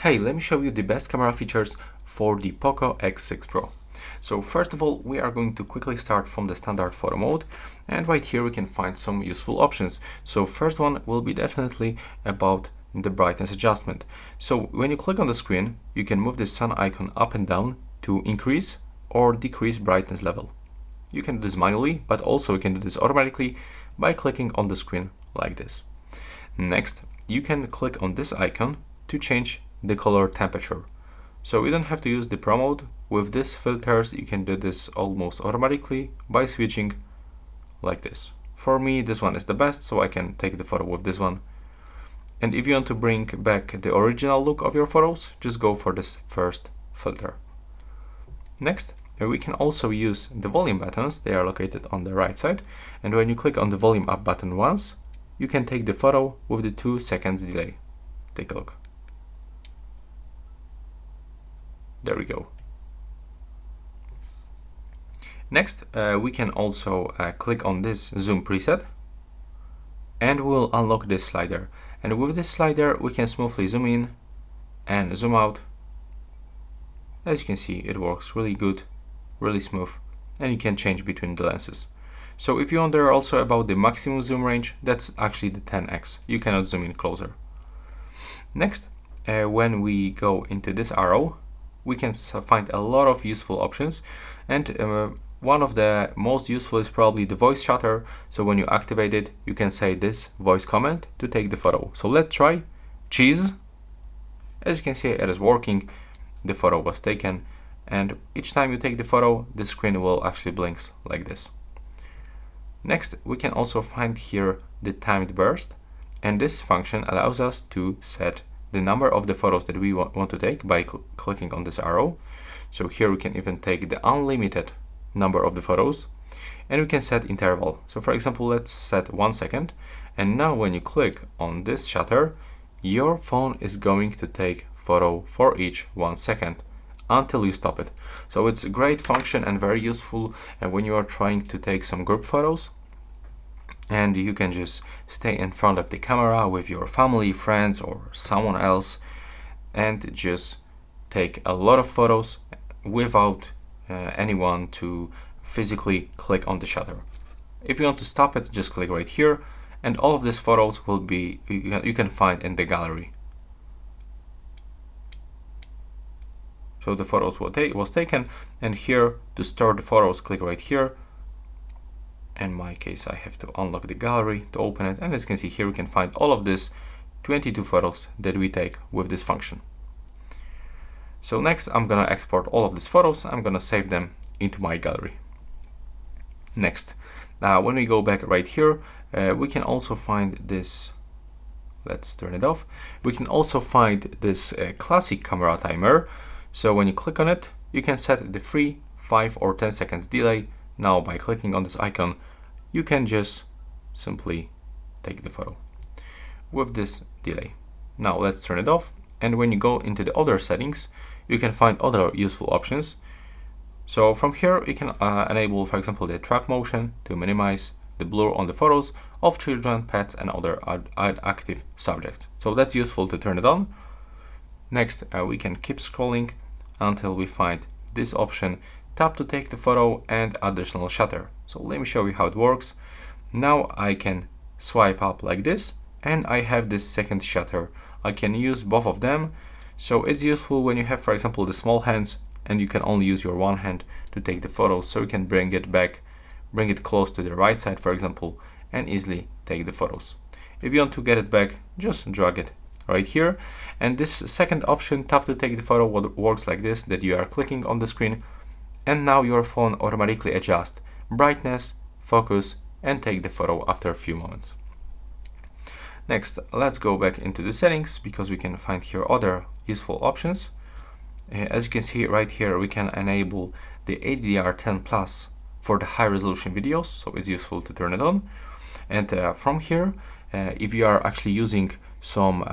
Hey, let me show you the best camera features for the POCO X6 Pro. So first of all, we are going to quickly start from the standard photo mode, and right here we can find some useful options. So first one will be definitely about the brightness adjustment. So when you click on the screen, you can move the sun icon up and down to increase or decrease brightness level. You can do this manually, but also you can do this automatically by clicking on the screen like this. Next, you can click on this icon to change the color temperature. So you don't have to use the Pro mode. With these filters, you can do this almost automatically by switching like this. For me, this one is the best, so I can take the photo with this one. And if you want to bring back the original look of your photos, just go for this first filter. Next, we can also use the volume buttons. They are located on the right side. And when you click on the volume up button once, you can take the photo with the 2 seconds delay. Take a look. There we go. Next, we can also click on this zoom preset and we'll unlock this slider. And with this slider, we can smoothly zoom in and zoom out. As you can see, it works really good, really smooth, and you can change between the lenses. So if you wonder also about the maximum zoom range, that's actually the 10x. You cannot zoom in closer. Next, when we go into this arrow, we can find a lot of useful options, and one of the most useful is probably the voice shutter. So when you activate it, you can say this voice command to take the photo. So let's try cheese. As you can see, it is working. The photo was taken, and each time you take the photo, the screen will actually blinks like this. Next, we can also find here the timed burst, and this function allows us to set the number of the photos that we want to take by clicking on this arrow. So here we can even take the unlimited number of the photos, and we can set interval. So for example, let's set 1 second, and now when you click on this shutter, your phone is going to take photo for each 1 second until you stop it. So it's a great function and very useful when you are trying to take some group photos, and you can just stay in front of the camera with your family, friends, or someone else and just take a lot of photos without anyone to physically click on the shutter. If you want to stop it, just click right here, and all of these photos will be you can find in the gallery. So the photos was taken, and here to store the photos, click right here. In my case, I have to unlock the gallery to open it, and as you can see here, we can find all of this 22 photos that we take with this function. So next, I'm gonna export all of these photos. I'm gonna save them into my gallery. Next, when we go back right here, we can also find this. Let's turn it off. We can also find this classic camera timer. So when you click on it, you can set the 3, 5, or 10 seconds delay. Now by clicking on this icon, you can just simply take the photo with this delay. Now let's turn it off, and when you go into the other settings, you can find other useful options. So from here you can enable, for example, the track motion to minimize the blur on the photos of children, pets, and other active subjects. So that's useful to turn it on. Next, we can keep scrolling until we find this option, tap to take the photo, and additional shutter. So let me show you how it works. Now I can swipe up like this, and I have this second shutter. I can use both of them. So it's useful when you have, for example, the small hands and you can only use your one hand to take the photo, so you can bring it back, bring it close to the right side, for example, and easily take the photos. If you want to get it back, just drag it right here. And this second option, tap to take the photo, works like this, that you are clicking on the screen, and now your phone automatically adjusts brightness, focus, and take the photo after a few moments. Next, let's go back into the settings because we can find here other useful options. As you can see right here, we can enable the HDR10+ for the high resolution videos, so it's useful to turn it on. And from here, if you are actually using some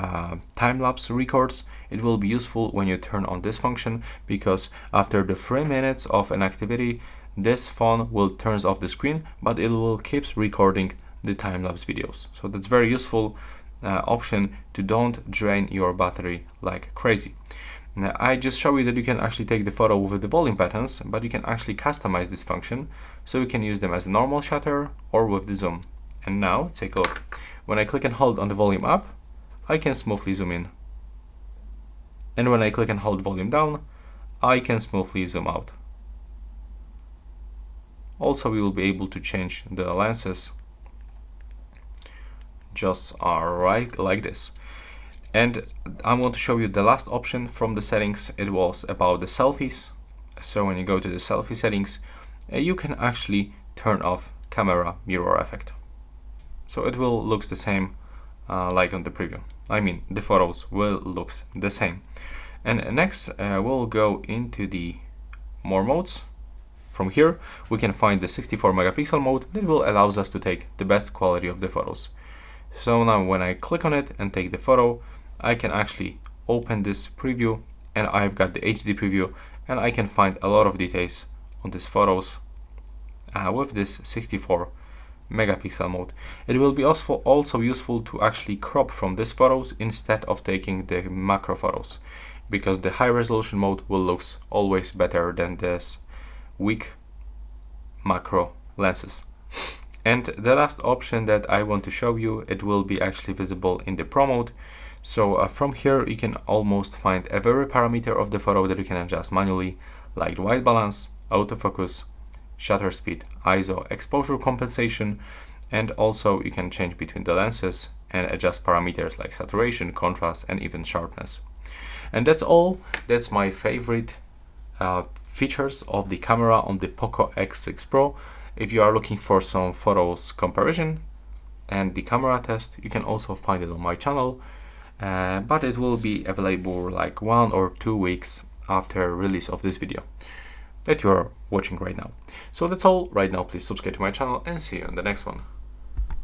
time-lapse records, it will be useful when you turn on this function, because after the 3 minutes of an activity, this phone will turn off the screen, but it will keep recording the time-lapse videos. So that's very useful option to don't drain your battery like crazy. Now, I just show you that you can actually take the photo with the volume buttons, but you can actually customize this function, so you can use them as a normal shutter or with the zoom. And now, take a look. When I click and hold on the volume up, I can smoothly zoom in. And when I click and hold volume down, I can smoothly zoom out. Also, we will be able to change the lenses just right like this. And I want to show you the last option from the settings. It was about the selfies. So when you go to the selfie settings, you can actually turn off camera mirror effect. So it will look the same like on the preview. I mean, the photos will look the same. And next, we'll go into the more modes. From here, we can find the 64 megapixel mode that will allows us to take the best quality of the photos. So now when I click on it and take the photo, I can actually open this preview, and I've got the HD preview, and I can find a lot of details on these photos with this 64 megapixel mode. It will be also useful to actually crop from these photos instead of taking the macro photos, because the high resolution mode will look always better than this weak macro lenses. And the last option that I want to show you, it will be actually visible in the Pro mode. So from here you can almost find every parameter of the photo that you can adjust manually, like white balance, autofocus, shutter speed, ISO, exposure compensation, and also you can change between the lenses and adjust parameters like saturation, contrast, and even sharpness. And that's all. That's my favorite features of the camera on the POCO X6 Pro. If you are looking for some photos comparison and the camera test, you can also find it on my channel, but it will be available like 1 or 2 weeks after release of this video that you are watching right now. So that's all right now. Please subscribe to my channel and see you in the next one.